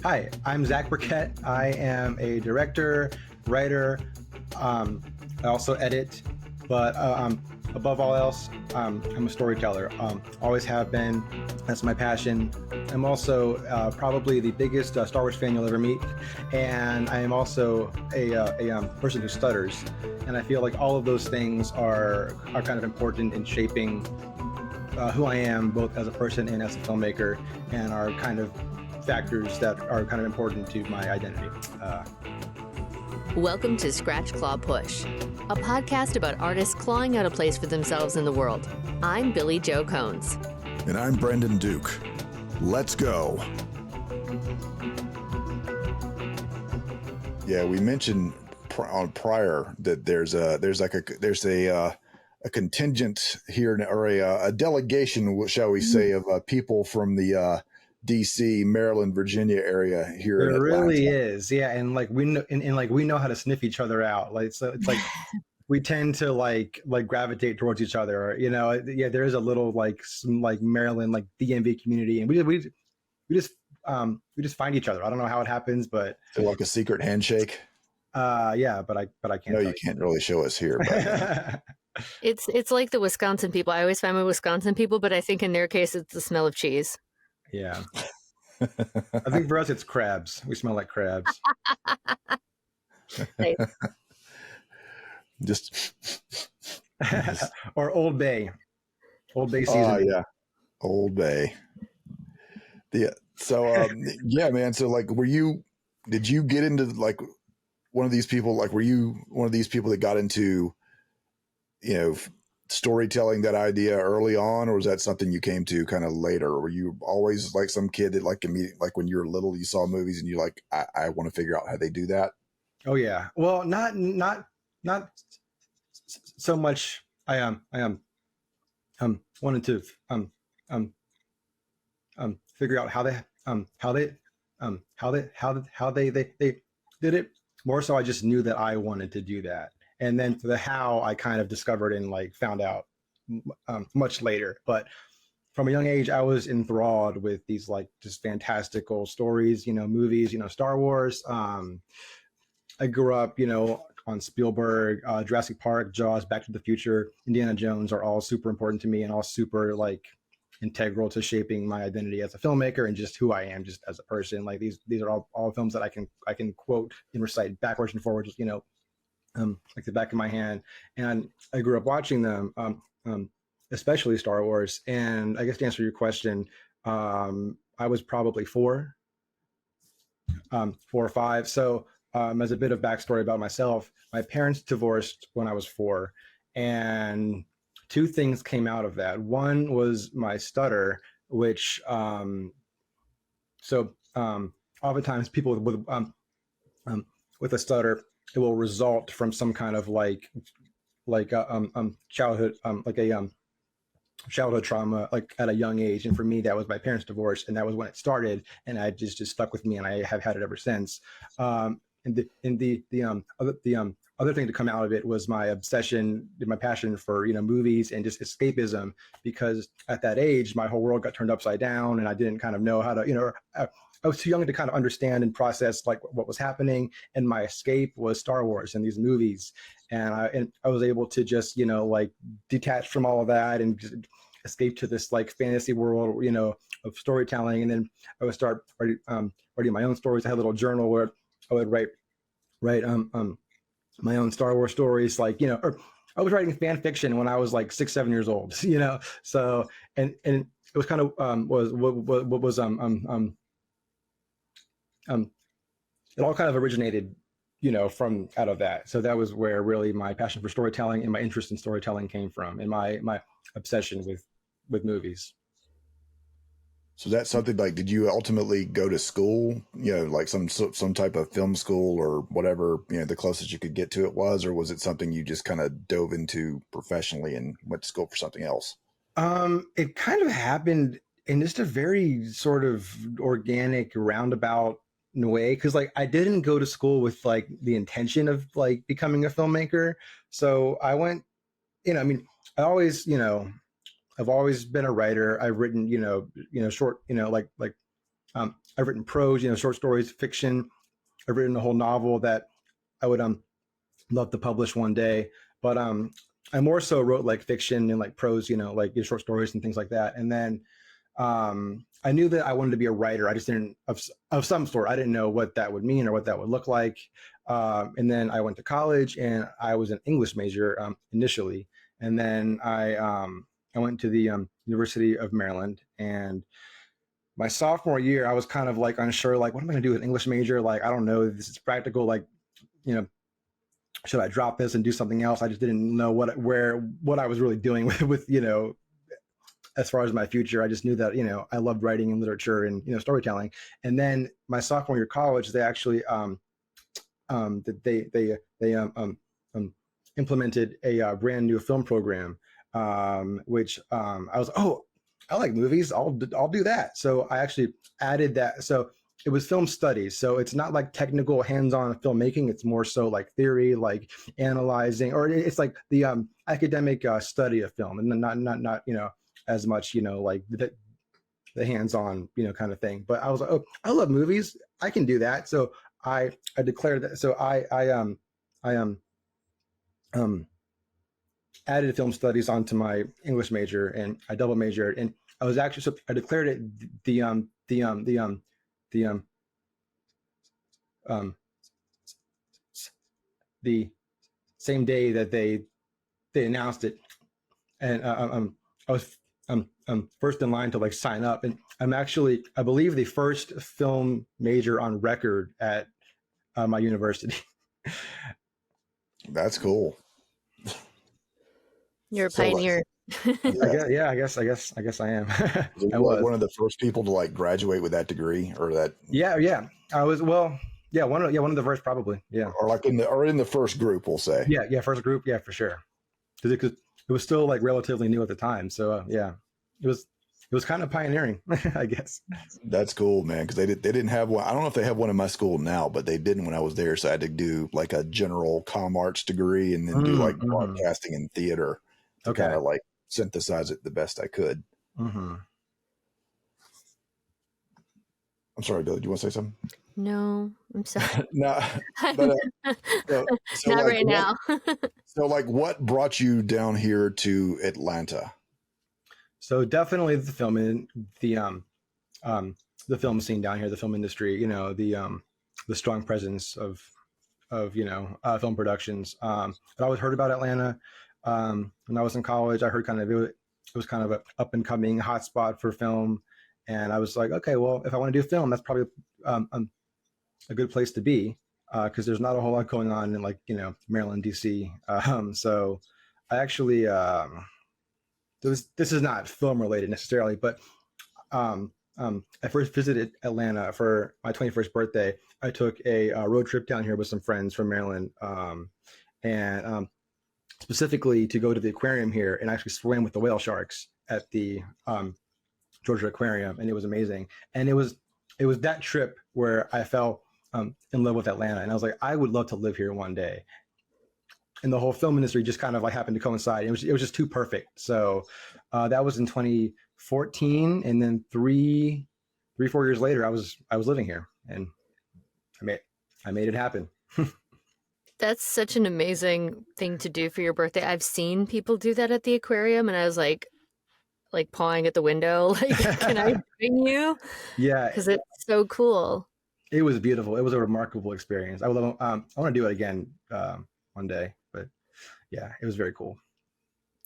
Hi, I'm Zack Burkett. I am a director, writer. I also edit, but above all else, I'm a storyteller. Always have been. That's my passion. I'm also probably the biggest Star Wars fan you'll ever meet, and I am also a person who stutters. And I feel like all of those things are kind of important in shaping who I am, both as a person and as a filmmaker, and are kind of factors that are kind of important to my identity. Welcome to Scratch, Claw, Push, a podcast about artists clawing out a place for themselves in the world. I'm Billy Joe Cones. And I'm Brendan Duke. Let's go. Yeah, we mentioned on prior that there's a contingent here, or a delegation, shall we say, of people from the DC, Maryland, Virginia area here. It in Atlanta. really is, yeah. And like we know, and like we know how to sniff each other out. Like so, it's like we tend to like gravitate towards each other. You know, yeah. There is a little some Maryland DMV community, and we just find each other. I don't know how it happens, but So like a secret handshake. Yeah, but I can't. No, you can't really show us here. But, It's like the Wisconsin people. I always find my Wisconsin people, but I think in their case, it's the smell of cheese. Yeah. I think for us, it's crabs. We smell like crabs. Hey. just Or Old Bay. Old Bay season. Oh, yeah. Old Bay. Yeah. So, yeah, man. So like, did you get into like one of these people? Like, were you one of these people that got into, storytelling, that idea early on, or was that something you came to kind of later? Or were you always like some kid that like when you were little, you saw movies and you like, I want to figure out how they do that? Oh yeah. Well, not so much. I wanted to figure out how they did it. More so, I just knew that I wanted to do that. And then for the how, I kind of discovered and found out much later. But from a young age, I was enthralled with these just fantastical stories, movies, Star Wars. I grew up, on Spielberg, Jurassic Park, Jaws, Back to the Future, Indiana Jones are all super important to me and all super integral to shaping my identity as a filmmaker and just who I am just as a person. Like these are all films that I can quote and recite backwards and forwards, like the back of my hand. And I grew up watching them, especially Star Wars. And I guess to answer your question, I was probably 4 or 5. So as a bit of backstory about myself, my parents divorced when I was 4. And 2 things came out of that. One was my stutter, which oftentimes people with a stutter, it will result from some kind of childhood childhood trauma at a young age. And for me, that was my parents' divorce, and that was when it started, and I just stuck with me, and I have had it ever since. And the other thing to come out of it was my obsession, my passion for movies and just escapism, because at that age my whole world got turned upside down, and I didn't kind of know how to I was too young to kind of understand and process what was happening, and my escape was Star Wars and these movies, and I was able to just detach from all of that and just escape to this fantasy world of storytelling. And then I would start writing my own stories. I had a little journal where I would write my own Star Wars stories, or I was writing fan fiction when I was 6, 7 years old, So and it was kind of it all kind of originated, from out of that. So that was where really my passion for storytelling and my interest in storytelling came from, and my obsession with movies. So that's something did you ultimately go to school, some type of film school or whatever, the closest you could get to it was, or was it something you just kind of dove into professionally and went to school for something else? It kind of happened in just a very sort of organic roundabout way, because I didn't go to school with the intention of becoming a filmmaker. So I went, I always, I've always been a writer. I've written, short, I've written prose, short stories, fiction. I've written a whole novel that I would love to publish one day. But I more so wrote like fiction and like prose, like short stories and things like that. And then I knew that I wanted to be a writer. I just didn't of some sort. I didn't know what that would mean or what that would look like. And then I went to college and I was an English major initially, and then I went to the University of Maryland. And my sophomore year, I was kind of like unsure, like, what am I going to do with an English major? Like, I don't know if this is practical. Like, should I drop this and do something else? I just didn't know what I was really doing with as far as my future. I just knew that, I loved writing and literature and, storytelling. And then my sophomore year of college, they actually, they implemented a brand new film program, which I was, oh, I like movies. I'll do that. So I actually added that. So it was film studies. So it's not like technical hands-on filmmaking. It's more so like theory, like analyzing, or it's like the academic study of film, and not as much, like the hands-on, kind of thing. But I was like, oh, I love movies. I can do that. So I declared that. So I added film studies onto my English major, and I double majored. And I was actually, so I declared it the same day that they announced it. And I was first in line to like sign up, and I'm actually, I believe, the first film major on record at my university. That's cool. You're a pioneer. I guess I am. I was one of the first people to like graduate with that degree, or that. Yeah. I was, one of the first, probably. Yeah. Or like in the first group, we'll say. Yeah. First group. Yeah, for sure. Because it was still like relatively new at the time. So it was kind of pioneering, I guess. That's cool, man. Because they didn't have one. I don't know if they have one in my school now, but they didn't when I was there. So I had to do like a general comm arts degree, and then do like broadcasting and theater to kind of like synthesize it the best I could. I'm sorry, Billy. Do you want to say something? No, I'm sorry. No, but so not like, right now. So like, what brought you down here to Atlanta? So definitely the film the film scene down here, the film industry. The strong presence of film productions. I always heard about Atlanta. When I was in college, I heard it was kind of an up and coming hotspot for film, and I was like, okay, well, if I want to do film, that's probably a good place to be, because there's not a whole lot going on in like Maryland, DC. So I actually this is not film related necessarily, but I first visited Atlanta for my 21st birthday. I took a road trip down here with some friends from Maryland, and specifically to go to the aquarium here and actually swim with the whale sharks at the Georgia Aquarium, and it was amazing. And it was that trip where I fell in love with Atlanta, and I was like, I would love to live here one day. And the whole film industry just kind of like happened to coincide. It was just too perfect. So that was in 2014, and then 4 years later, I was living here, and I made it happen. That's such an amazing thing to do for your birthday. I've seen people do that at the aquarium, and I was like pawing at the window, like, can I bring you? Yeah, because it's so cool. It was beautiful. It was a remarkable experience. I want to do it again one day, but yeah, it was very cool.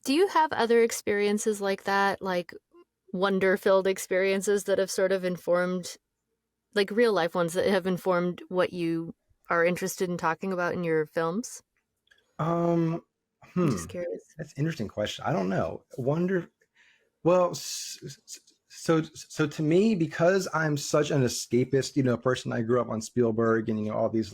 Do you have other experiences like that, like wonder-filled experiences that have sort of informed, like real life ones that have informed what you are interested in talking about in your films? I'm just curious. That's an interesting question. I don't know. Well, so to me, because I'm such an escapist, person, I grew up on Spielberg and, all these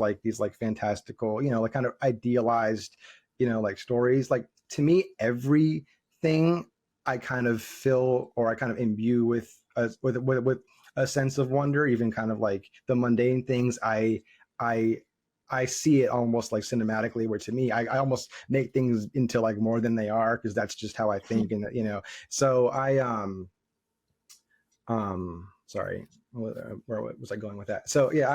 fantastical, like kind of idealized, like stories. Like, to me, everything I kind of fill, or I kind of imbue with a sense of wonder, even kind of like the mundane things. I see it almost like cinematically, where to me, I almost make things into like more than they are, because that's just how I think. And, so Sorry, where was I going with that? So yeah,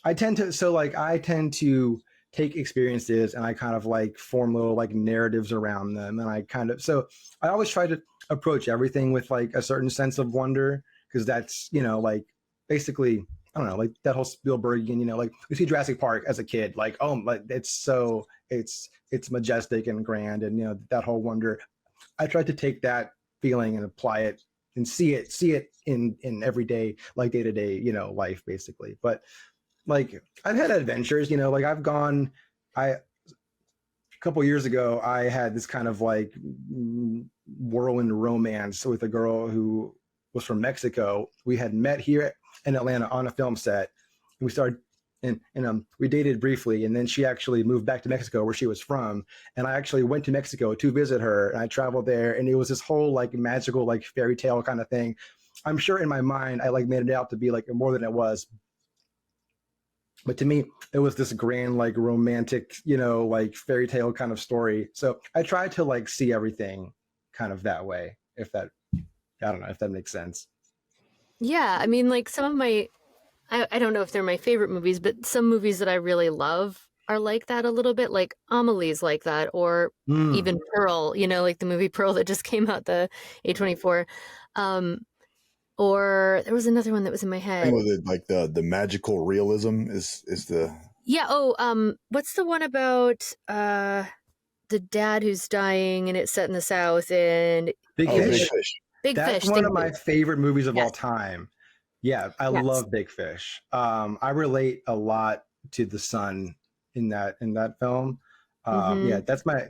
I tend to take experiences and I kind of like form little like narratives around them, and I always try to approach everything with like a certain sense of wonder, because that's, like basically, I don't know, like that whole Spielbergian, like we see Jurassic Park as a kid, like, oh, like it's majestic and grand, and that whole wonder. I tried to take that feeling and apply it and see it in everyday, like day to day, life basically. But like I've had adventures, like I a couple years ago I had this kind of like whirlwind romance with a girl who was from Mexico. We had met here in Atlanta on a film set, and we started and we dated briefly, and then she actually moved back to Mexico where she was from, and I actually went to Mexico to visit her, and I traveled there, and it was this whole like magical like fairy tale kind of thing. I'm sure in my mind I like made it out to be like more than it was, but to me it was this grand like romantic, like fairy tale kind of story. So I tried to like see everything kind of that way, if that, I don't know if that makes sense. Yeah, I mean, like some of my, I don't know if they're my favorite movies, but some movies that I really love are like that a little bit, like Amelie's like that, or even Pearl, like the movie Pearl that just came out, the A24. Or there was another one that was in my head. With it, like the magical realism is the Yeah. Oh, what's the one about the dad who's dying and it's set in the South and Big Big Fish. Fish. Big That's Fish. one Thank of my you. favorite movies of all Yes. time. Yeah, I Yes. love Big Fish. I relate a lot to the son in that film. Yeah, that's my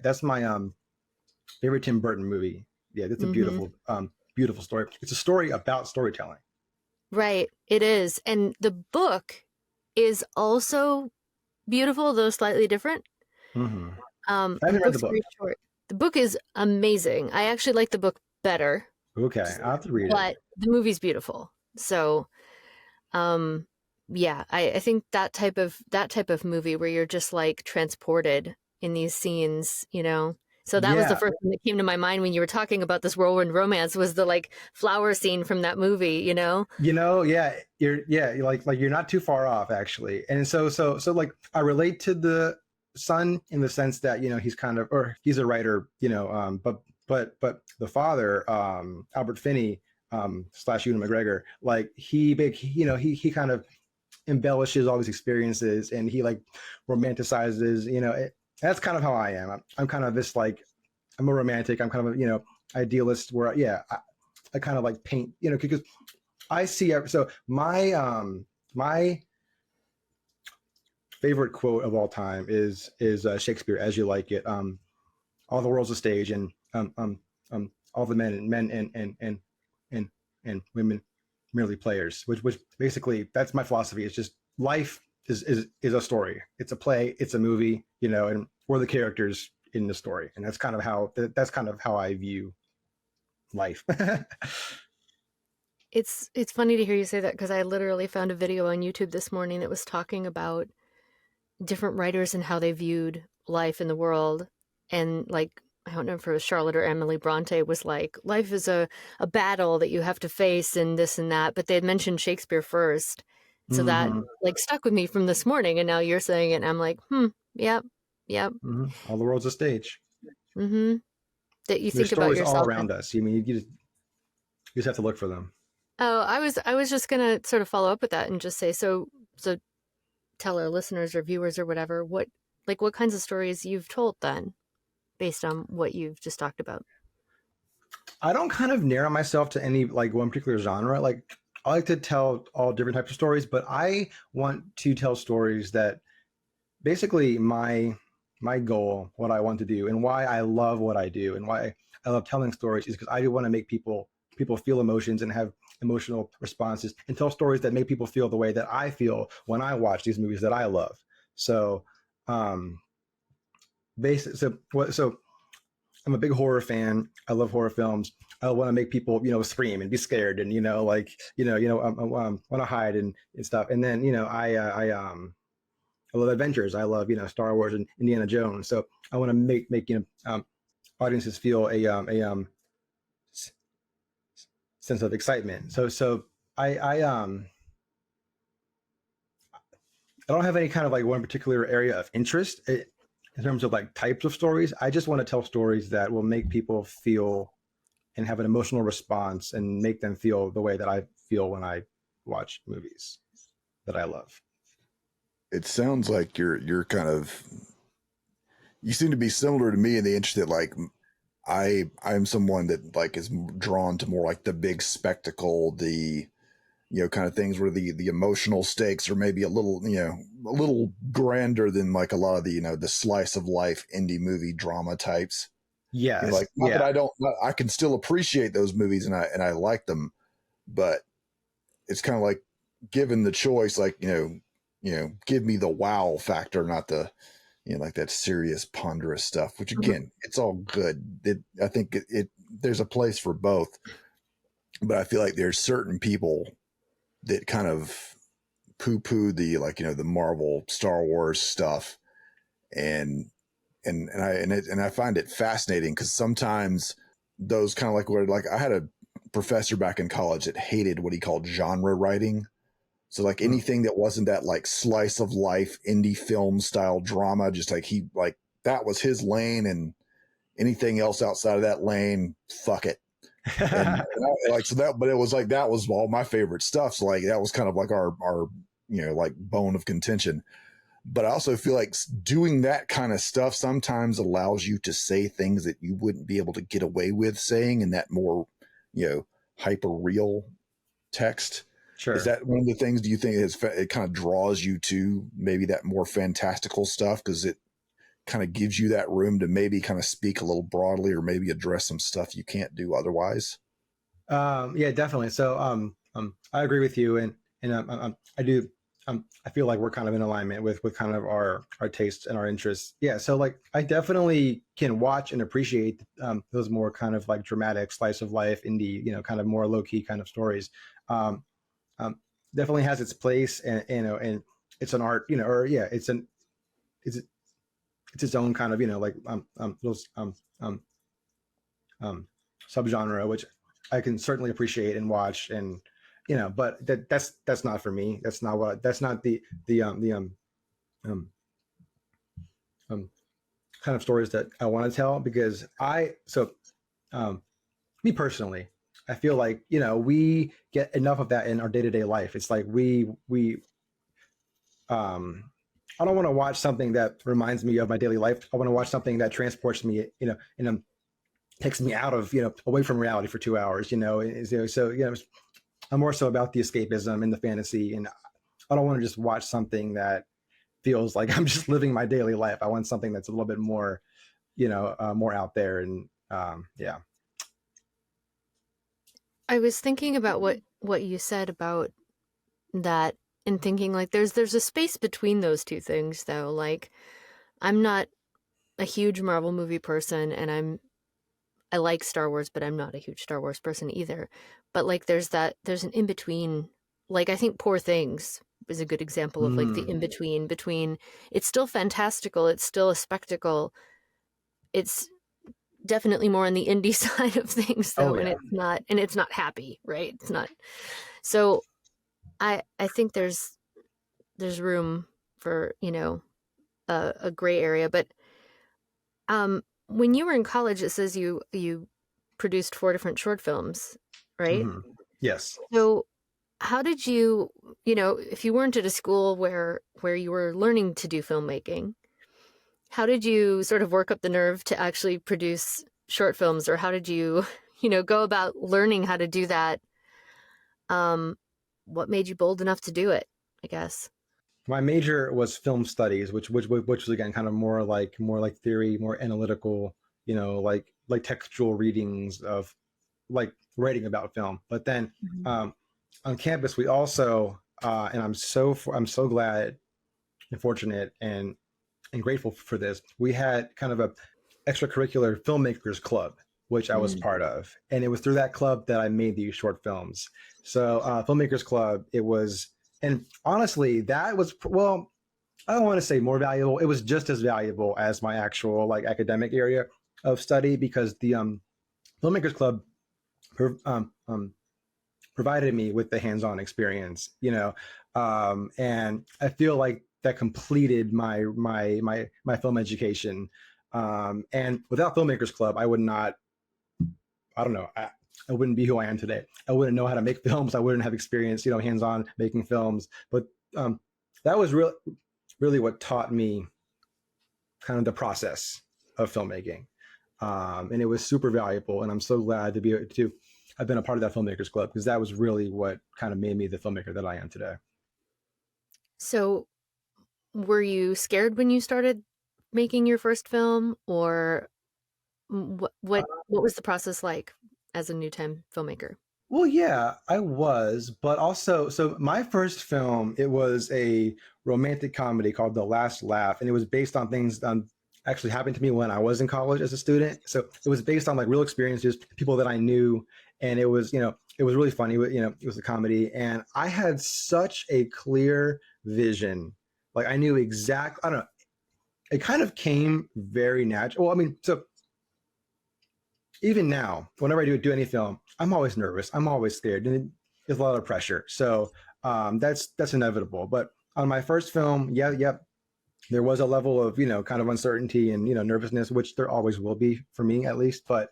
favorite Tim Burton movie. Yeah, it's a beautiful story. It's a story about storytelling. Right. It is. And the book is also beautiful, though slightly different. Mm-hmm. I I haven't read the book. very short. The book is amazing. I actually like the book better, Okay, I'll have to read but it. the movie's beautiful. So, yeah, I think that type of movie where you're just like transported in these scenes, So that was the Yeah, first thing that came to my mind when you were talking about this whirlwind romance, was the like flower scene from that movie, yeah, you're like you're not too far off actually. And so like I relate to the son in the sense that he's kind of, or he's a writer, but the father, Albert Finney, slash Ewan McGregor, like he kind of embellishes all these experiences, and he like romanticizes, that's kind of how I am. I'm kind of this like, I'm a romantic, I'm kind of a idealist, where I kind of like paint, because I see so my favorite quote of all time is Shakespeare, "As you like it." All the world's a stage, and all the men and women merely players. Which basically, that's my philosophy. It's just life is a story. It's a play. It's a movie. And we're the characters in the story, and that's kind of how I view life. It's funny to hear you say that, because I literally found a video on YouTube this morning that was talking about different writers and how they viewed life in the world. And like, I don't know if it was Charlotte or Emily Bronte, was like, life is a battle that you have to face and this and that. But they had mentioned Shakespeare first. So that like stuck with me from this morning. And now you're saying it, and I'm like, yep. All the world's a stage. That you There's think about stories yourself. all around us. I mean, you just have to look for them. Oh, I was just gonna sort of follow up with that and just say, so tell our listeners or viewers or whatever, what kinds of stories you've told then, based on what you've just talked about. I don't kind of narrow myself to any like one particular genre. Like I like to tell all different types of stories, but I want to tell stories that basically my goal, what I want to do, and why I love what I do, and why I love telling stories, is because I do want to make people feel emotions and have emotional responses, and tell stories that make people feel the way that I feel when I watch these movies that I love. So, so I'm a big horror fan. I love horror films. I want to make people, scream and be scared, and want to hide and stuff. And then, I love adventures. I love, Star Wars and Indiana Jones. So I want to make audiences feel a sense of excitement. So I don't have any kind of like one particular area of interest in terms of like types of stories. I just want to tell stories that will make people feel and have an emotional response and make them feel the way that I feel when I watch movies that I love. It sounds like you're kind of, you seem to be similar to me in the interest that like I'm someone that like is drawn to more like the big spectacle, the kind of things where the emotional stakes are maybe a little a little grander than like a lot of the the slice of life indie movie drama types. Yes, Like not yeah, that I can still appreciate those movies and I like them, but it's kind of like given the choice, like give me the wow factor, not the like that serious ponderous stuff. Which Mhm. again, it's all good. I think it there's a place for both, but I feel like there's certain people that kind of poo-poo the like the Marvel Star Wars stuff, and I find it fascinating because sometimes those kind of like where like I had a professor back in college that hated what he called genre writing. So like mm, anything that wasn't that like slice of life indie film style drama, just like he like that was his lane, and anything else outside of that lane, fuck it. And I, like so that, but it was like that was all my favorite stuff. So like that was kind of like our like bone of contention. But I also feel like doing that kind of stuff sometimes allows you to say things that you wouldn't be able to get away with saying in that more hyper real text. Is sure. that one of the things? Do you think it kind of draws you to maybe that more fantastical stuff because it kind of gives you that room to maybe kind of speak a little broadly or maybe address some stuff you can't do otherwise? Yeah, definitely. So, I agree with you, and I do. I feel like we're kind of in alignment with kind of our tastes and our interests. Yeah. So, like, I definitely can watch and appreciate those more kind of like dramatic slice of life indie, kind of more low key kind of stories. Um, Definitely has its place, and and it's an art, or yeah, it's it's its own kind of like those um, subgenre, which I can certainly appreciate and watch, and but that's not for me. That's not the um, um, kind of stories that I want to tell because um, me personally, I feel like we get enough of that in our day to day life. It's like we I don't want to watch something that reminds me of my daily life. I want to watch something that transports me, takes me out of away from reality for 2 hours. So I'm more so about the escapism and the fantasy, and I don't want to just watch something that feels like I'm just living my daily life. I want something that's a little bit more, more out there, and yeah. I was thinking about what you said about that and thinking like there's a space between those two things though. Like I'm not a huge Marvel movie person and I like Star Wars, but I'm not a huge Star Wars person either. But like there's an in between. Like I think Poor Things is a good example of like the in Mm. between it's still fantastical, it's still a spectacle. It's definitely more on the indie side of things Oh though, yeah. and it's not happy, right? It's not. So I think there's room for, a gray area, but when you were in college it says you produced 4 different short films, right? Hmm. Yes. So how did you, if you weren't at a school where you were learning to do filmmaking, how did you sort of work up the nerve to actually produce short films, or how did you, go about learning how to do that? Um, what made you bold enough to do it, I guess? My major was film studies, which was again kind of more like theory, more analytical, like textual readings of like writing about film. But then Mhm. um, on campus, we also and I'm so glad and fortunate and grateful for this. We had kind of a extracurricular filmmakers club, which I was Mm. part of, and it was through that club that I made these short films. So filmmakers club, it was, and honestly, that was well, I don't want to say more valuable. It was just as valuable as my actual like academic area of study because the filmmakers club um, um, provided me with the hands-on experience, and I feel like that completed my film education. And without Filmmakers Club, I would not, I don't know, I wouldn't be who I am today. I wouldn't know how to make films. I wouldn't have experience, hands-on making films. But that was really what taught me kind of the process of filmmaking. And it was super valuable. And I'm so glad to be able to have been a part of that Filmmakers Club, because that was really what kind of made me the filmmaker that I am today. So were you scared when you started making your first film, or what was the process like as a new time filmmaker? Well, yeah, I was, but also, so my first film, it was a romantic comedy called The Last Laugh, and it was based on things actually happened to me when I was in college as a student. So it was based on like real experiences, people that I knew, and it was, it was really funny. It was a comedy, and I had such a clear vision. Like I knew I don't know, it kind of came very natural. Well, I mean, so even now, whenever I do any film, I'm always nervous. I'm always scared, and there's a lot of pressure. So that's inevitable. But on my first film, there was a level of kind of uncertainty and nervousness, which there always will be for me at least. But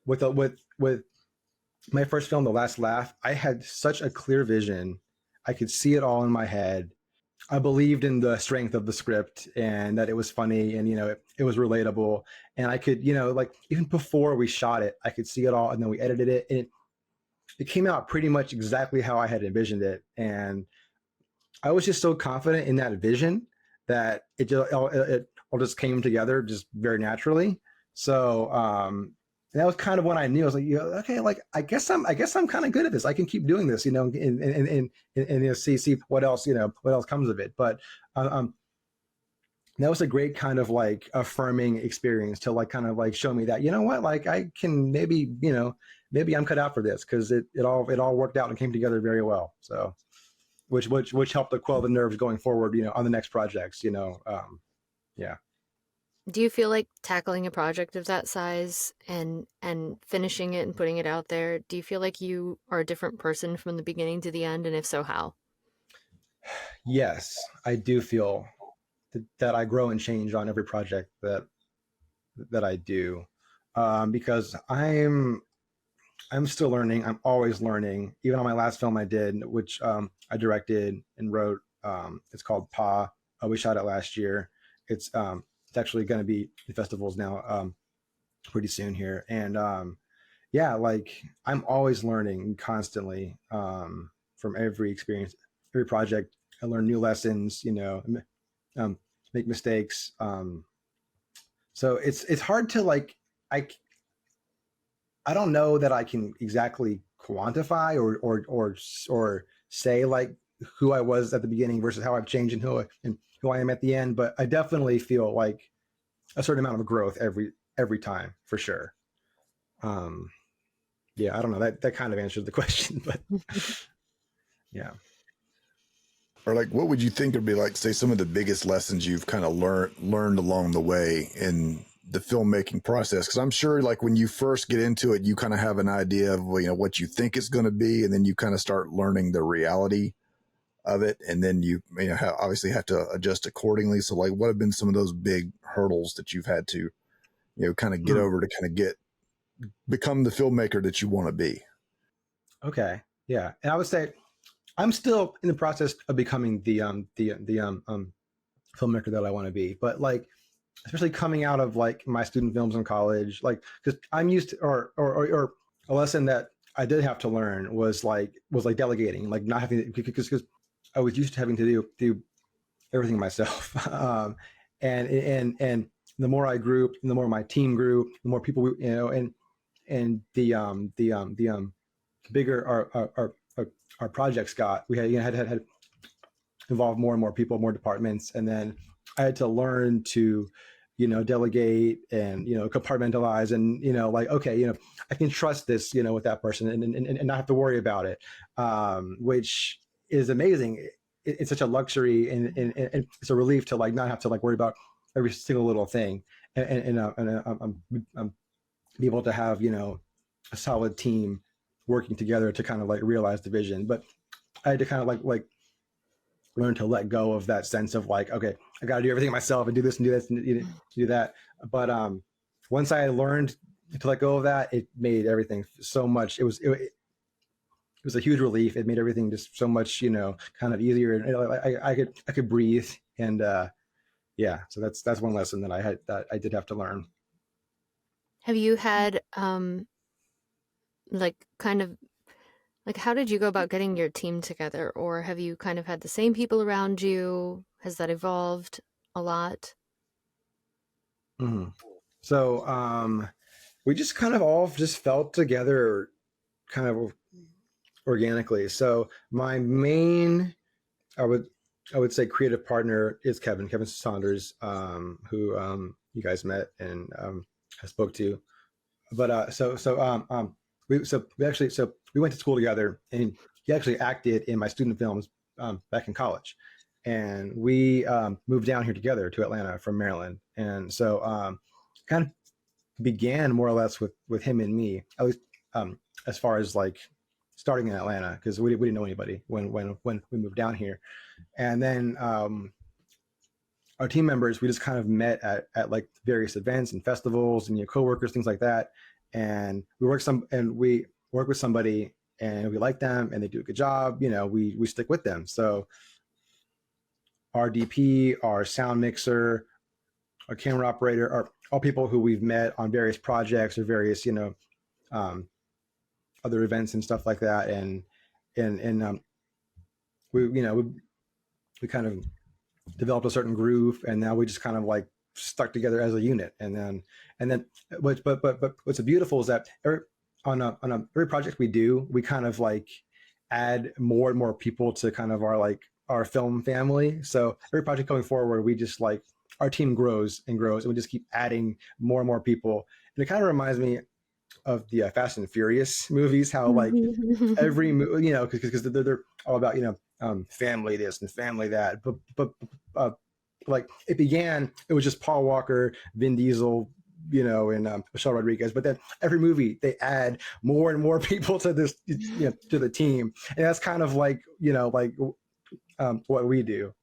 with my first film, The Last Laugh, I had such a clear vision. I could see it all in my head. I believed in the strength of the script and that it was funny and, it was relatable. And I could, like even before we shot it, I could see it all, and then we edited it, and it came out pretty much exactly how I had envisioned it. And I was just so confident in that vision that it all just came together just very naturally. So that was kind of when I knew. I was like, okay, like I guess I'm kind of good at this. I can keep doing this, and see what else comes of it. But that was a great kind of like affirming experience to like kind of like show me that, like I can maybe I'm cut out for this, because it all worked out and came together very well. So which helped to quell the nerves going forward, on the next projects, yeah. Do you feel like tackling a project of that size and finishing it and putting it out there, do you feel like you are a different person from the beginning to the end? And if so, how? Yes, I do feel that I grow and change on every project that I do, because I'm still learning. I'm always learning. Even on my last film I did, which I directed and wrote, it's called Pa. We shot it last year. It's actually going to be in festivals now pretty soon here. And yeah, like I'm always learning constantly from every experience, every project. I learn new lessons, make mistakes. So it's hard to like, I don't know that I can exactly quantify or say like who I was at the beginning versus how I've changed and who I am at the end. But I definitely feel like a certain amount of growth every time, for sure. Yeah, I don't know. That kind of answers the question, but yeah. Or like, what would you think would be like, say, some of the biggest lessons you've kind of learned along the way in the filmmaking process? Because I'm sure, like, when you first get into it, you kind of have an idea of what you think it's going to be, and then you kind of start learning the reality of it, and then you obviously have to adjust accordingly. So, like, what have been some of those big hurdles that you've had to kind of get over to kind of become the filmmaker that you want to be? Okay, yeah, and I would say I'm still in the process of becoming the filmmaker that I want to be. But like, especially coming out of like my student films in college, like, because I'm used to, or a lesson that I did have to learn was like delegating, like not having, because I was used to having to do everything myself. And the more I grew, and the more my team grew, the more people and the bigger our projects got. We had involved more and more people, more departments, and then I had to learn to delegate and compartmentalize, and like, okay, I can trust this with that person, and not have to worry about it, which is amazing. It's such a luxury, and it's a relief to like not have to like worry about every single little thing, and be able to have a solid team working together to kind of like realize the vision. But I had to kind of like learn to let go of that sense of like, okay, I got to do everything myself and do this and do this and do that. But once I learned to let go of that, it made everything so much. It was a huge relief. It made everything just so much, kind of easier. And I could breathe. And yeah, so that's one lesson that I did have to learn. Have you had like kind of like how did you go about getting your team together, or have you kind of had the same people around you? Has that evolved a lot? Mm-hmm. So we just kind of all just felt together kind of organically. So my main, I would say, creative partner is Kevin Saunders, who you guys met and I spoke to. But we went to school together, and he actually acted in my student films back in college, and we moved down here together to Atlanta from Maryland, and so kind of began more or less with him and me, at least as far as like starting in Atlanta, because we didn't know anybody when we moved down here, and then our team members, we just kind of met at like various events and festivals and coworkers, things like that, and we work with somebody and we like them and they do a good job, we stick with them. So our DP, our sound mixer, our camera operator are all people who we've met on various projects or various other events and stuff like that, and we kind of developed a certain groove, and now we just kind of like stuck together as a unit. And then but what's beautiful is that on every project we do, we kind of like add more and more people to kind of our film family. So every project going forward, we just like our team grows and grows, and we just keep adding more and more people. And it kind of reminds me of the Fast and Furious movies, how like every because they're all about family this and family that, but like it was just Paul Walker, Vin Diesel, and Michelle Rodriguez, but then every movie they add more and more people to this, to the team, and that's kind of like what we do.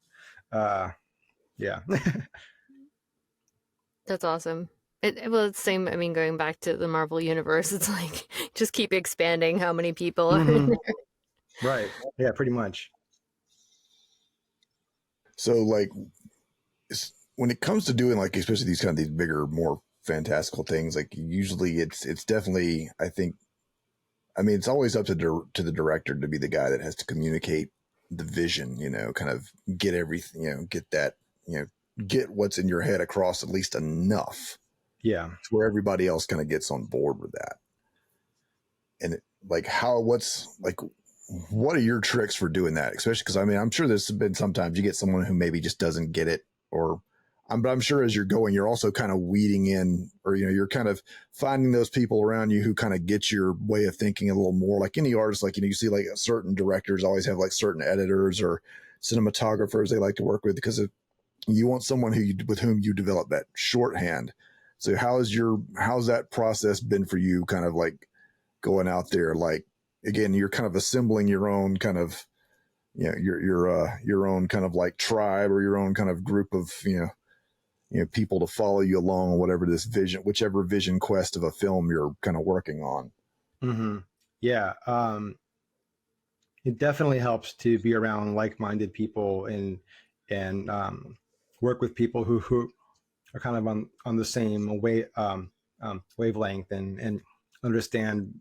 Yeah. That's awesome. Well, it's the same. I mean, going back to the Marvel universe, it's like just keep expanding how many people are in Mhm. there. Right. Yeah, pretty much. So like when it comes to doing like especially these bigger, more fantastical things, like usually it's definitely I mean it's always up to the director to be the guy that has to communicate the vision, kind of get everything, get that, get what's in your head across at least enough Yeah. to where everybody else kind of gets on board with that. And what are your tricks for doing that? Especially because I mean, I'm sure there's been sometimes you get someone who maybe just doesn't get it, but I'm sure as you're going, you're also kind of weeding in, or you're kind of finding those people around you who kind of get your way of thinking a little more. Like any artist, like you see, like certain directors always have like certain editors or cinematographers they like to work with because you want someone with whom you develop that shorthand. So how's that process been for you? Kind of like going out there, like again, you're kind of assembling your own kind of, your own kind of like tribe or your own kind of group of, people to follow you along on whichever vision quest of a film you're kind of working on. Mm-hmm. Yeah. It definitely helps to be around like-minded people and work with people who are kind of on the same wavelength and understand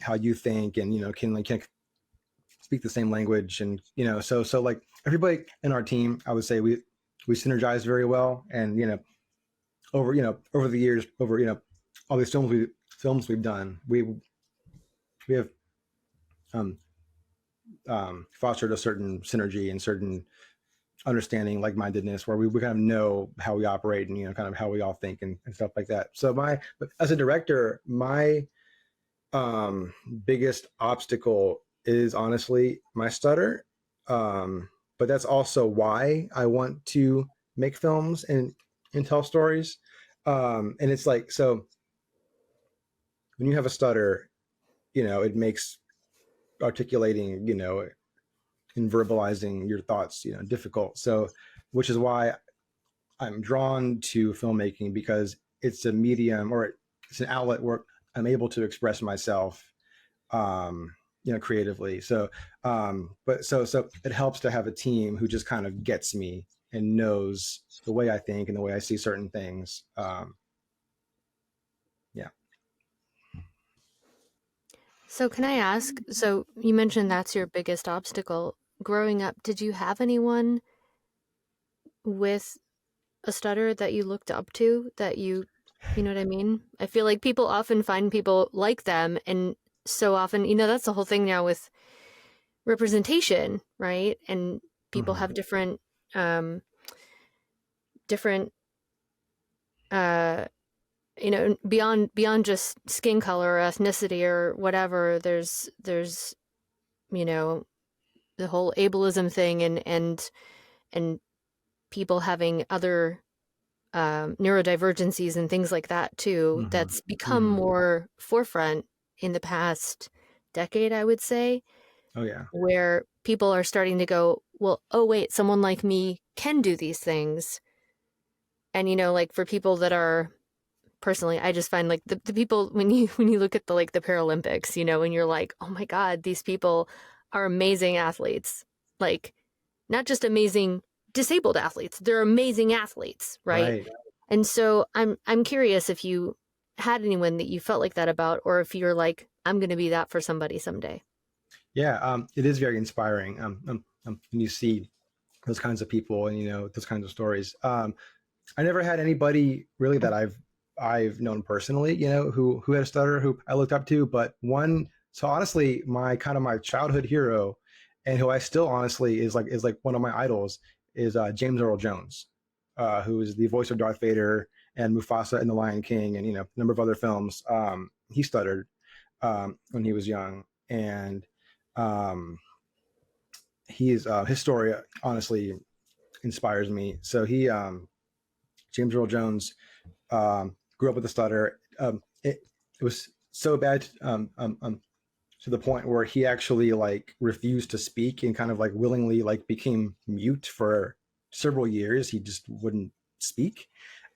how you think, and can speak the same language, and so like everybody in our team, I would say we synergize very well, and over the years, over all these films we've done, we have fostered a certain synergy and certain understanding, like-mindedness, where we kind of know how we operate and kind of how we all think and stuff like that. So as a director, my biggest obstacle is honestly my stutter, but that's also why I want to make films and tell stories. And it's like, so when you have a stutter, it makes articulating, and verbalizing your thoughts, difficult. So, which is why I'm drawn to filmmaking, because it's a medium, or it's an outlet where I'm able to express myself, creatively. So, so it helps to have a team who just kind of gets me and knows the way I think and the way I see certain things. Yeah. So can I ask, so you mentioned that's your biggest obstacle. Growing up, did you have anyone with a stutter that you looked up to, that you know what I mean? I feel like people often find people like them, and so often, that's the whole thing now with representation, right? And people Mm-hmm. have um different uh beyond just skin color or ethnicity or whatever. There's you know the whole ableism thing, and people having other neurodivergencies and things like that too, Mm-hmm. that's become Mm-hmm. more forefront in the past decade, I would say, Oh yeah. where people are starting to go, well, oh wait, someone like me can do these things. And like for people that are, personally, I just find like the people, when you look at the Paralympics, and you're like, oh my God, these people are amazing athletes. Like, not just amazing disabled athletes, they're amazing athletes, right? Right. And so I'm curious if you had anyone that you felt like that about, or if you're like, I'm going to be that for somebody someday. Yeah. It is very inspiring. When you see those kinds of people and those kinds of stories. I never had anybody really that I've known personally, who had a stutter, who I looked up to. But one, so honestly, my childhood hero, and who I still honestly is like one of my idols, is James Earl Jones, who is the voice of Darth Vader and Mufasa in The Lion King, and a number of other films. He stuttered when he was young, and um, his story honestly inspires me. So James Earl Jones, grew up with a stutter. It was so bad, to the point where he actually like refused to speak and kind of like willingly like became mute for several years. He just wouldn't speak.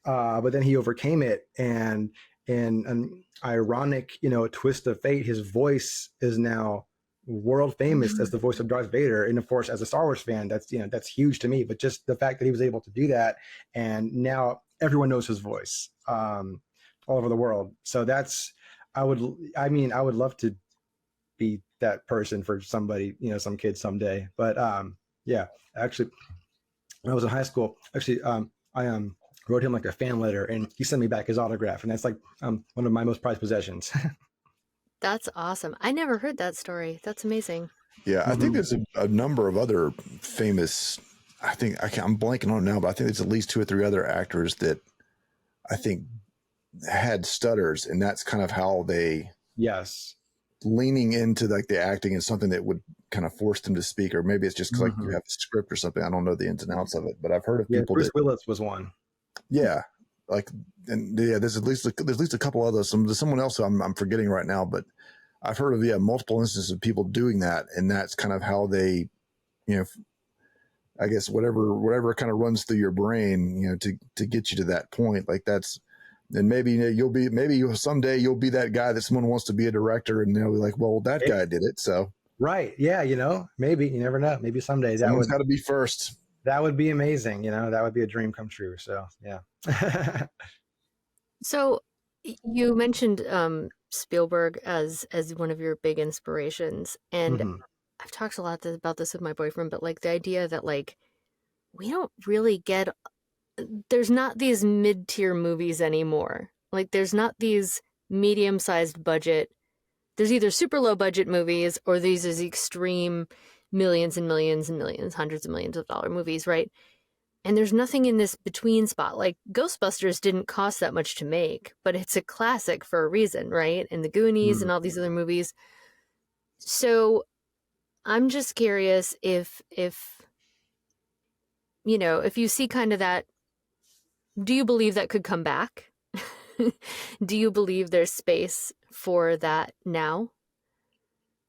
But then he overcame it, and in an ironic, twist of fate, his voice is now world famous as the voice of Darth Vader. And of course, as a Star Wars fan, that's huge to me. But just the fact that he was able to do that, and now everyone knows his voice, all over the world. So I would love to be that person for somebody, some kid someday. But yeah, actually, when I was in high school, actually, I wrote him like a fan letter, and he sent me back his autograph, and that's like one of my most prized possessions. That's awesome. I never heard that story. That's amazing. Yeah, I think Mm-hmm. there's a number of other famous. I'm blanking on it now, but I think there's at least two or three other actors that I think had stutters, and that's kind of how they Yes. leaning into like the acting is something that would kind of force them to speak, or maybe it's just because like you Mm-hmm. have a script or something. I don't know the ins and outs of it, but I've heard of Yeah, people Bruce that, Willis was one. yeah, like, and yeah, there's at least a couple others. There's someone else I'm forgetting right now, but I've heard of multiple instances of people doing that, and that's kind of how they, you know, I guess whatever kind of runs through your brain, to get you to that point. Like that's, and maybe someday you'll be that guy that someone wants to be a director, and they'll be like, well, that guy did it, so Right. Yeah. Maybe, you never know. Maybe someday someone's got to be first. that would be amazing. That would be a dream come true. So yeah. So you mentioned Spielberg as one of your big inspirations, and Mm-hmm. I've talked a lot about this with my boyfriend, but like the idea that like we don't really get, there's not these mid-tier movies anymore. Like there's not these medium-sized budget. There's either super low budget movies or these is extreme millions and millions and millions, hundreds of millions of dollar movies, right? And there's nothing in this between spot. Like Ghostbusters didn't cost that much to make, but it's a classic for a reason, right? And the Goonies Mm-hmm. and all these other movies. So I'm just curious if if you see kind of that, do you believe that could come back? Do you believe there's space for that now?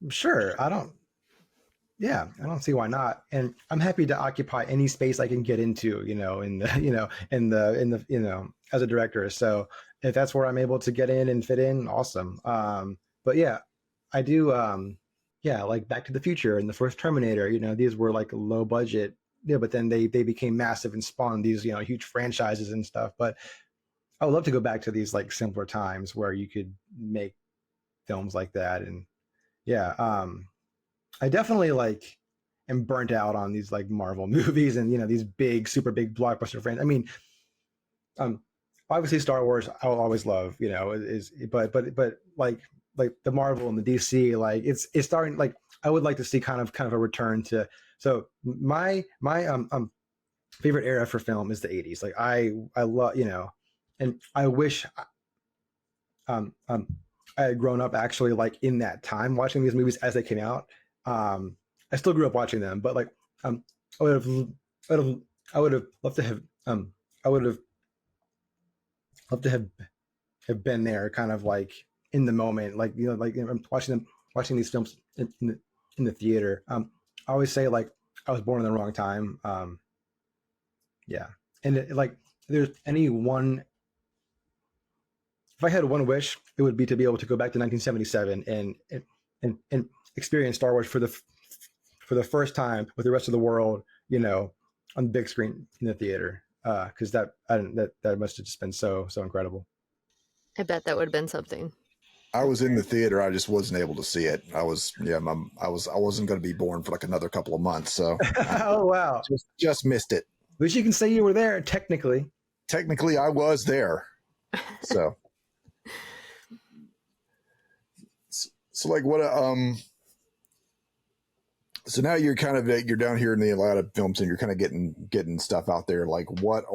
Sure. I don't see why not. And I'm happy to occupy any space I can get into, in the, as a director. So if that's where I'm able to get in and fit in, awesome. But yeah, I do, yeah, like Back to the Future and the first Terminator, these were like low budget, yeah, but then they became massive and spawned these, huge franchises and stuff. But I would love to go back to these like simpler times where you could make films like that. And yeah, I definitely like am burnt out on these like Marvel movies and these big, super big blockbuster franchises. I mean, um, obviously Star Wars I will always love, is but like the Marvel and the DC, like it's starting. Like I would like to see kind of a return to. So my favorite era for film is the '80s. Like I love and I wish um I had grown up actually like in that time watching these movies as they came out. I still grew up watching them, but like um, I would have, I would have, I would have loved to have, I would have loved to have been there, kind of like in the moment, like I'm watching these films in the theater. I always say like I was born in the wrong time. Yeah, and like there's any one. If I had one wish, it would be to be able to go back to 1977 and experience Star Wars for the first time with the rest of the world, on the big screen in the theater. Because that must have just been so incredible. I bet that would have been something. I was in the theater. I just wasn't able to see it. I wasn't going to be born for like another couple of months. So oh wow, just missed it. At least you can say you were there technically. Technically, I was there. So. So like what so now you're down here in the Atlanta film scene, you're kind of getting stuff out there. Like what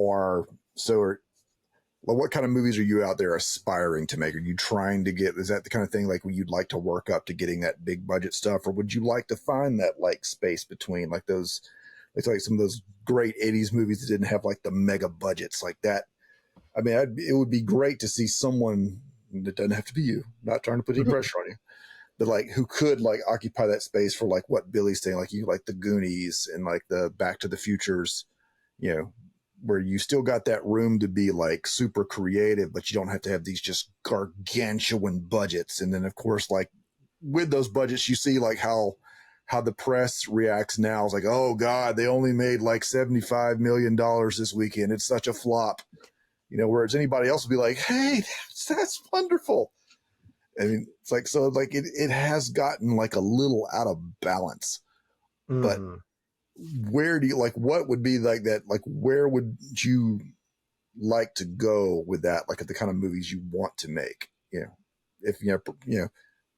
kind of movies are you out there aspiring to make? Are you trying to is that the kind of thing like where you'd like to work up to getting that big budget stuff, or would you like to find that like space between like those, it's like some of those great 80s movies that didn't have like the mega budgets like that? I mean, it would be great to see someone that doesn't have to be you, not trying to put any pressure on you, but like who could like occupy that space for like what Billy's saying, like you like the Goonies and like the Back to the Futures, where you still got that room to be like super creative, but you don't have to have these just gargantuan budgets. And then of course, like with those budgets, you see like how the press reacts now. It's like, oh God, they only made like $75 million this weekend. It's such a flop. Whereas anybody else would be like, hey, that's wonderful. I mean, it's like, so like it has gotten like a little out of balance, but where do you like, what would be like that? Like, where would you like to go with that? Like the kind of movies you want to make, if,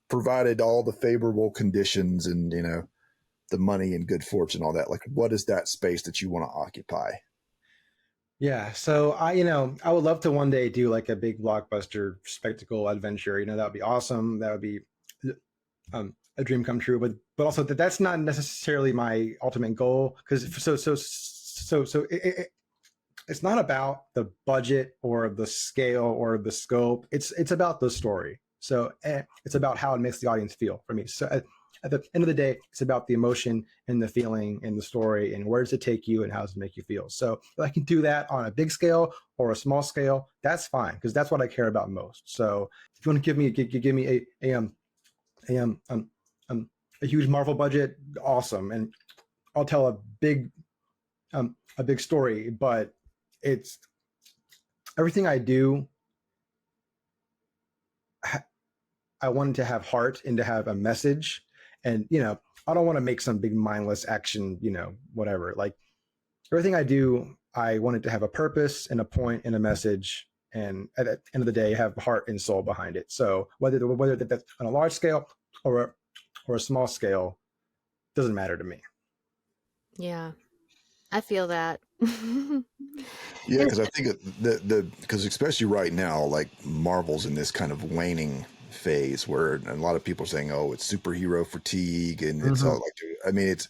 provided all the favorable conditions and, the money and good fortune, all that, like, what is that space that you want to occupy? Yeah, so I would love to one day do like a big blockbuster spectacle adventure. That would be awesome. That would be a dream come true. But also that's not necessarily my ultimate goal, because it's not about the budget or the scale or the scope. It's about the story. So it's about how it makes the audience feel for me. So at the end of the day, it's about the emotion and the feeling and the story and where does it take you and how does it make you feel. So if I can do that on a big scale or a small scale, that's fine, because that's what I care about most. So if you want to give me a huge Marvel budget, awesome, and I'll tell a big story. But it's everything I do. I wanted to have heart and to have a message. And, I don't want to make some big mindless action, whatever. Like everything I do, I want it to have a purpose and a point and a message. And at the end of the day, have heart and soul behind it. So whether that's on a large scale or a small scale, doesn't matter to me. Yeah, I feel that. Yeah, because I think because especially right now, like Marvel's in this kind of waning phase where a lot of people are saying, oh, it's superhero fatigue, and it's all like, I mean, it's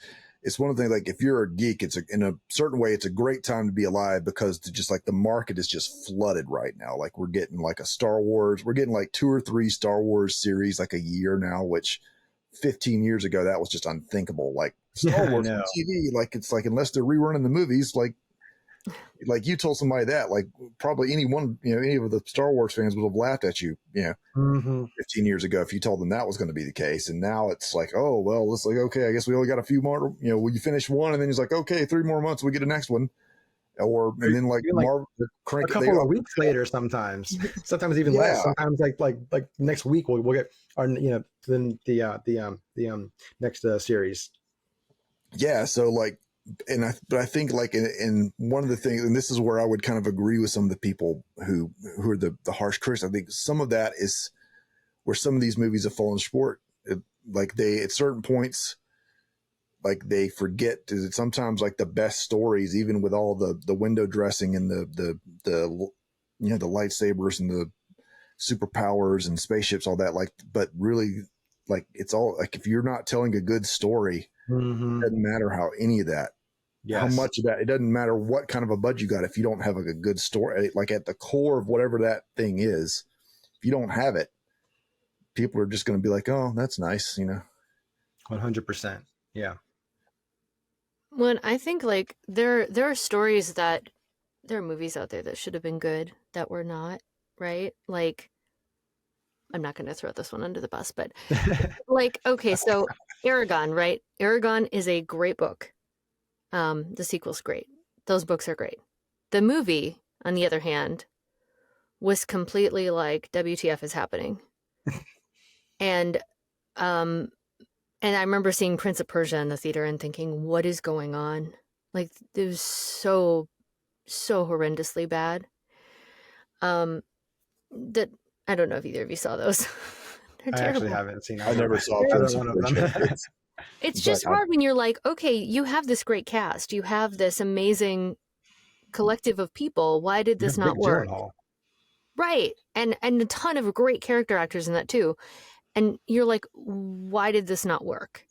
one of the things, like if you're a geek, in a certain way, it's a great time to be alive, because just like the market is just flooded right now. Like we're getting like we're getting like 2 or 3 Star Wars series like a year now, which 15 years ago, that was just unthinkable. Like Star I Wars on know. TV, like it's like unless they're rerunning the movies, like you told somebody that, like probably any of the Star Wars fans would have laughed at you, 15 years ago if you told them that was going to be the case. And now it's like, oh, well, it's like, okay, I guess we only got a few more, you finish one and then he's like, okay, 3 more months, we get the next one. And then like Even, like, Marvel a couple of weeks later, sometimes even less. Sometimes like next week we'll get our then the next series. Yeah. So like, but I think like in one of the things, and this is where I would kind of agree with some of the people who are the harsh critics. I think some of that is where some of these movies have fallen short. Like they, at certain points, like they forget to sometimes like the best stories, even with all the window dressing and the lightsabers and the superpowers and spaceships, all that, like, but really like it's all like, if you're not telling a good story, it doesn't matter how any of that, how much of that, it doesn't matter what kind of a budget you got. If you don't have like a good story, like at the core of whatever that thing is, if you don't have it, people are just going to be like, oh, that's nice. 100%. Yeah. When I think like there are stories that there are movies out there that should have been good that were not, right? Like, I'm not going to throw this one under the bus, but like, okay, so Aragon, right? Aragon is a great book. The sequel's great. Those books are great. The movie, on the other hand, was completely like, WTF is happening. And I remember seeing Prince of Persia in the theater and thinking, what is going on? Like, it was so horrendously bad. That I don't know if either of you saw those. They're I terrible. actually haven't seen. I never saw either one of them. It's just hard when you're like, okay, you have this great cast, you have this amazing collective of people. Why did this not work? Right, and a ton of great character actors in that too. And you're like, why did this not work?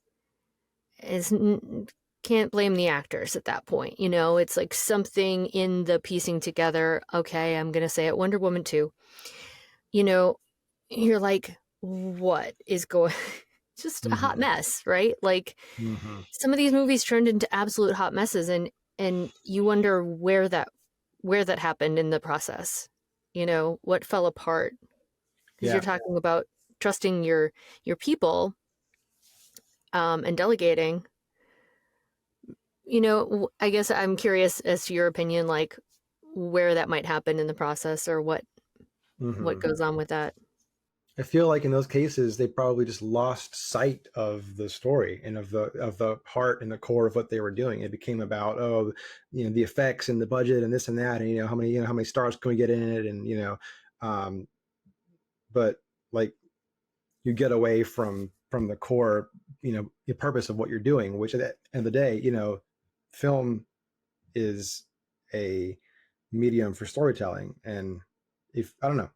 Can't blame the actors at that point. It's like something in the piecing together. Okay, I'm going to say it. Wonder Woman 2. You're like, what is going just a hot mess, right? Like some of these movies turned into absolute hot messes, and you wonder where that happened in the process. What fell apart? Because you're talking about trusting your people and delegating. I guess I'm curious as to your opinion, like where that might happen in the process, or what goes on with that. I feel like in those cases they probably just lost sight of the story and of the heart and the core of what they were doing. It became about the effects and the budget and this and that, and how many stars can we get in it, and but like you get away from the core, the purpose of what you're doing, which at the end of the day, film is a medium for storytelling. And if I don't know,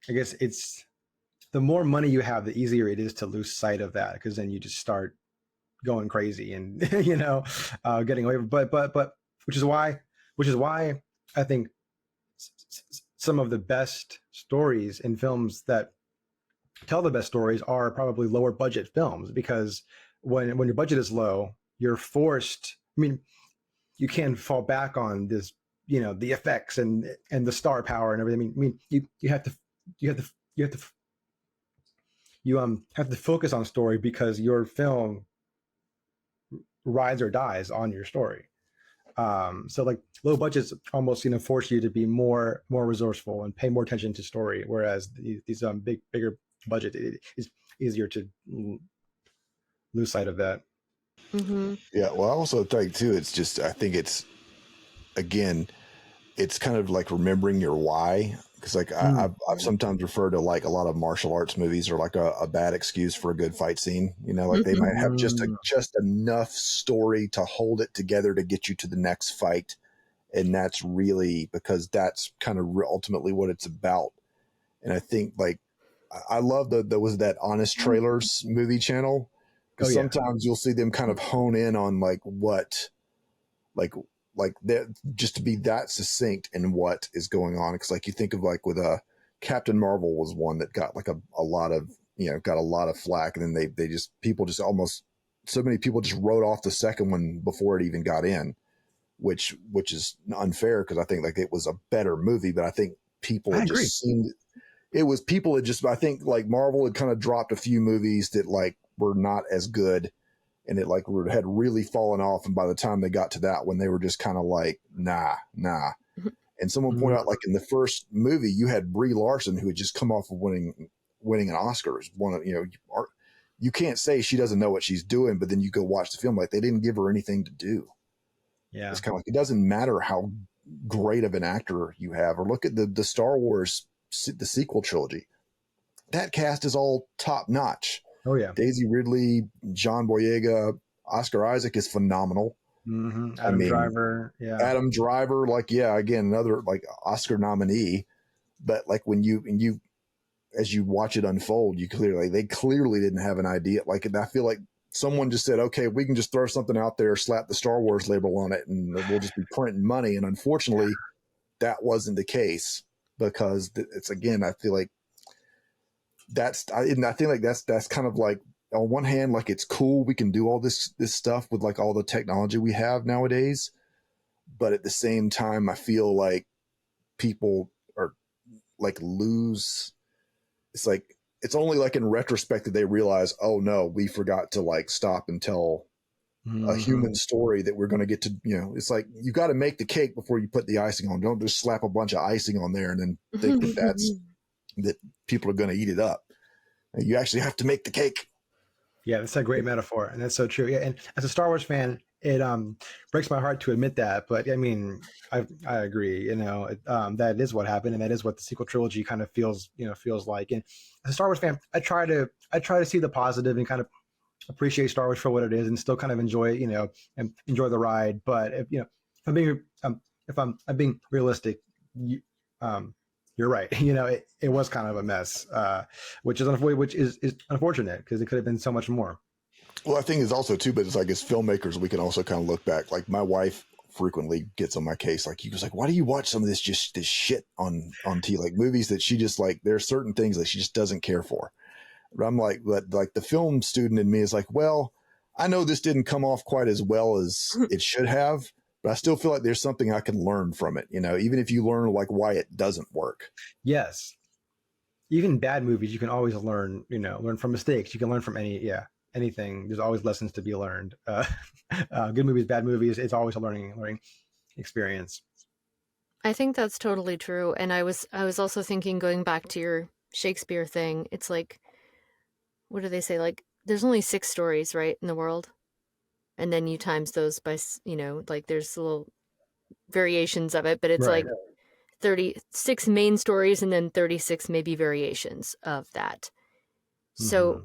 I guess it's the more money you have, the easier it is to lose sight of that, because then you just start going crazy and getting away. But which is why I think some of the best stories in films that tell the best stories are probably lower budget films, because when your budget is low, you're forced. I mean, you can fall back on this, the effects and the star power and everything. I mean, you have to focus on story, because your film rides or dies on your story. So like low budgets almost force you to be more resourceful and pay more attention to story, whereas these bigger budget, it is easier to lose sight of that. Yeah, well, I also think too, it's just, I think it's, again, it's kind of like remembering your why. Because like I've sometimes referred to like a lot of martial arts movies are like a bad excuse for a good fight scene. Like they might have just enough story to hold it together to get you to the next fight, and that's really because that's kind of ultimately what it's about. And I think like I love there was that Honest Trailers movie channel, because sometimes you'll see them kind of hone in on like what like that, just to be that succinct in what is going on. Because like you think of like with Captain Marvel was one that got like a lot of got a lot of flack, and then so many people just wrote off the second one before it even got in, which is unfair because I think like it was a better movie, but I think people I had agree. just seemed I think like Marvel had kind of dropped a few movies that like were not as good, and it like had really fallen off, and by the time they got to that one, they were just kind of like nah. And someone pointed out, like in the first movie, you had Brie Larson, who had just come off of winning an Oscar. You can't say she doesn't know what she's doing, but then you go watch the film, like they didn't give her anything to do. Yeah. It's kind of like, it doesn't matter how great of an actor you have, or look at the Star Wars, the sequel trilogy. That cast is all top notch. Oh yeah. Daisy Ridley, John Boyega, Oscar Isaac is phenomenal. Adam Driver. Yeah. Adam Driver, like, yeah, again, another like Oscar nominee. But like when you as you watch it unfold, they clearly didn't have an idea. Like, I feel like someone just said, okay, we can just throw something out there, slap the Star Wars label on it, and we'll just be printing money. And unfortunately, that wasn't the case, because it's, again, I feel like I think like that's kind of like, on one hand, like it's cool, we can do all this stuff with like all the technology we have nowadays, but at the same time, I feel like people are like lose. It's like, it's only like in retrospect that they realize, oh no, we forgot to like stop and tell a human story that we're going to get to, it's like, you got to make the cake before you put the icing on. Don't just slap a bunch of icing on there and then think that people are going to eat it up. You actually have to make the cake. Yeah, that's a great metaphor, and that's so true. Yeah, and as a Star Wars fan, it breaks my heart to admit that, but I mean, I agree. That is what happened, and that is what the sequel trilogy kind of feels like. And as a Star Wars fan, I try to see the positive and kind of appreciate Star Wars for what it is, and still kind of enjoy it, and enjoy the ride. But if I'm being realistic, you're right. It was kind of a mess, which is unfortunate, because it could have been so much more. Well, I think it's also too, but it's like, as filmmakers, we can also kind of look back. Like, my wife frequently gets on my case. Like, was like, why do you watch some of this shit on TV? Like, movies that she just like, there are certain things that she just doesn't care for. But I'm like, but like the film student in me is like, well, I know this didn't come off quite as well as it should have, but I still feel like there's something I can learn from it. Even if you learn like why it doesn't work. Yes. Even bad movies, you can always learn from mistakes. You can learn from anything. There's always lessons to be learned. Good movies, bad movies, it's always a learning experience. I think that's totally true. And I was also thinking, going back to your Shakespeare thing, it's like, what do they say? Like, there's only 6 stories, right, in the world? And then you times those by, like there's little variations of it, but it's right. Like 36 main stories and then 36 maybe variations of that. So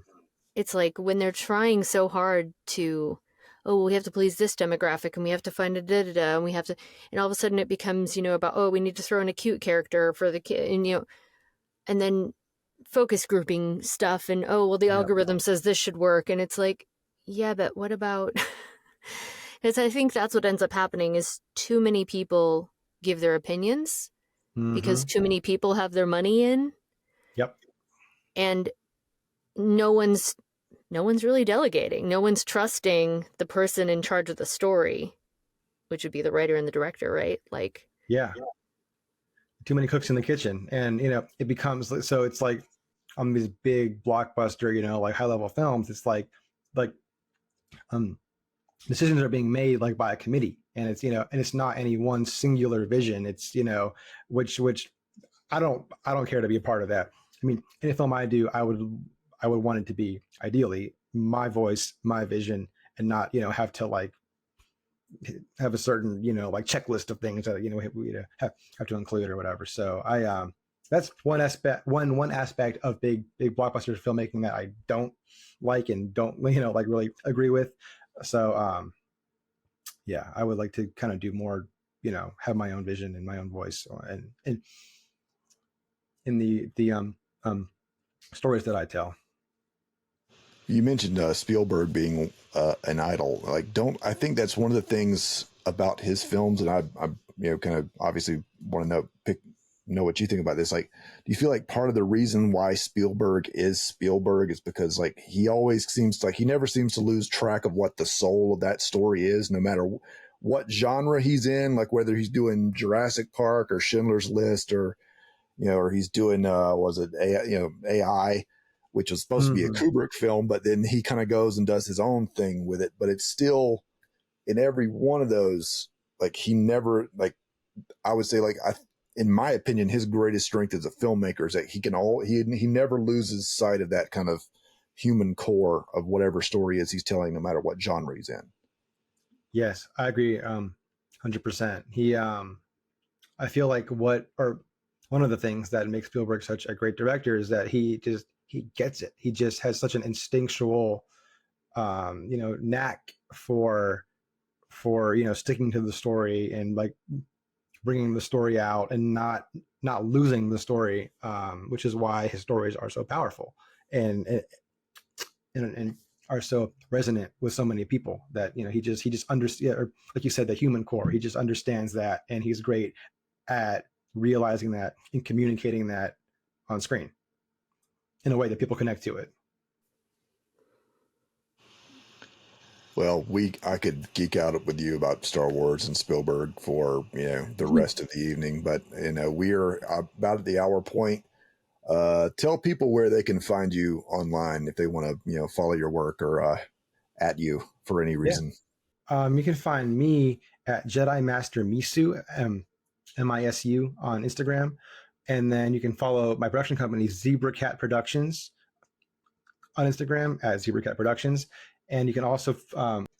it's like, when they're trying so hard to, we have to please this demographic, and we have to find a da-da-da, and we have to, and all of a sudden it becomes, about, we need to throw in a cute character for the kid, and, and then focus grouping stuff, and, the algorithm says this should work. And it's like, yeah, but what about, because I think that's what ends up happening, is too many people give their opinions because too many people have their money in. Yep. And no one's really delegating. No one's trusting the person in charge of the story, which would be the writer and the director, right? Like, yeah. Too many cooks in the kitchen. And, it becomes, so it's like on these big blockbuster, like high level films, it's like decisions are being made like by a committee, and it's, and it's not any one singular vision. It's, which I don't care to be a part of that. I mean, any film I do, I would want it to be ideally my voice, my vision, and not, have to like have a certain, like checklist of things that, we have to include or whatever. So that's one aspect of big blockbuster filmmaking that I don't like and don't, like really agree with. So yeah, I would like to kind of do more, have my own vision and my own voice, and in the stories that I tell. You mentioned Spielberg being an idol. Like, I think that's one of the things about his films, and I kind of obviously want to know what you think about this. Like, do you feel like part of the reason why Spielberg is because like he never seems to lose track of what the soul of that story is, no matter what genre he's in, like whether he's doing Jurassic Park or Schindler's List or, or he's doing, AI, which was supposed to be a Kubrick film, but then he kind of goes and does his own thing with it. But it's still, in every one of those, like he never, like I would say, like in my opinion, his greatest strength as a filmmaker is that he never loses sight of that kind of human core of whatever story is he's telling, no matter what genre he's in. Yes, I agree. 100%. I feel like one of the things that makes Spielberg such a great director is that he gets it. He just has such an instinctual, knack for sticking to the story and like bringing the story out and not losing the story, which is why his stories are so powerful and are so resonant with so many people that, he just understands, or like you said, the human core. He just understands that, and he's great at realizing that and communicating that on screen in a way that people connect to it. Well, I could geek out with you about Star Wars and Spielberg for, the rest of the evening, but, we're about at the hour point. Tell people where they can find you online if they want to, follow your work or at you for any reason. Yeah. You can find me at Jedi Master Misu, MISU on Instagram. And then you can follow my production company, Zebra Cat Productions, on Instagram at Zebra Cat Productions. And you can also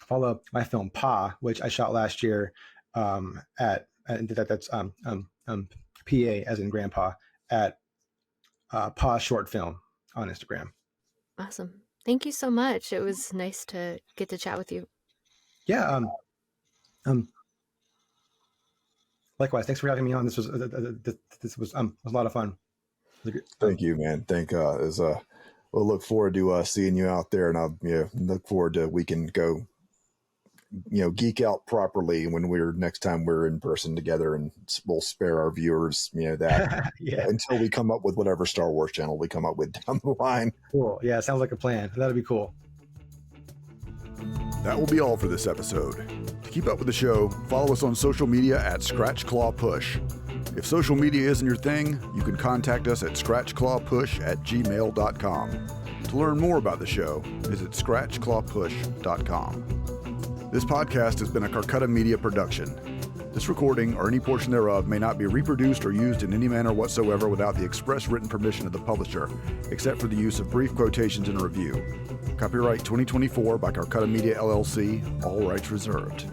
follow my film Pa, which I shot last year that's PA as in grandpa, at Pa Short Film on Instagram. Awesome. Thank you so much. It was nice to get to chat with you. Yeah. Likewise. Thanks for having me on. This was a lot of fun. Thank you, man. We'll look forward to seeing you out there, and I'll look forward to we can go geek out properly when next time we're in person together, and we'll spare our viewers that until we come up with whatever Star Wars channel we come up with down the line. Cool. Yeah, sounds like a plan. That'd be cool. That will be all for this episode. To keep up with the show, follow us on social media at Scratch Claw Push. If social media isn't your thing, you can contact us at scratchclawpush@gmail.com. To learn more about the show, visit scratchclawpush.com. This podcast has been a Carcutta Media production. This recording, or any portion thereof, may not be reproduced or used in any manner whatsoever without the express written permission of the publisher, except for the use of brief quotations in a review. Copyright 2024 by Carcutta Media, LLC, all rights reserved.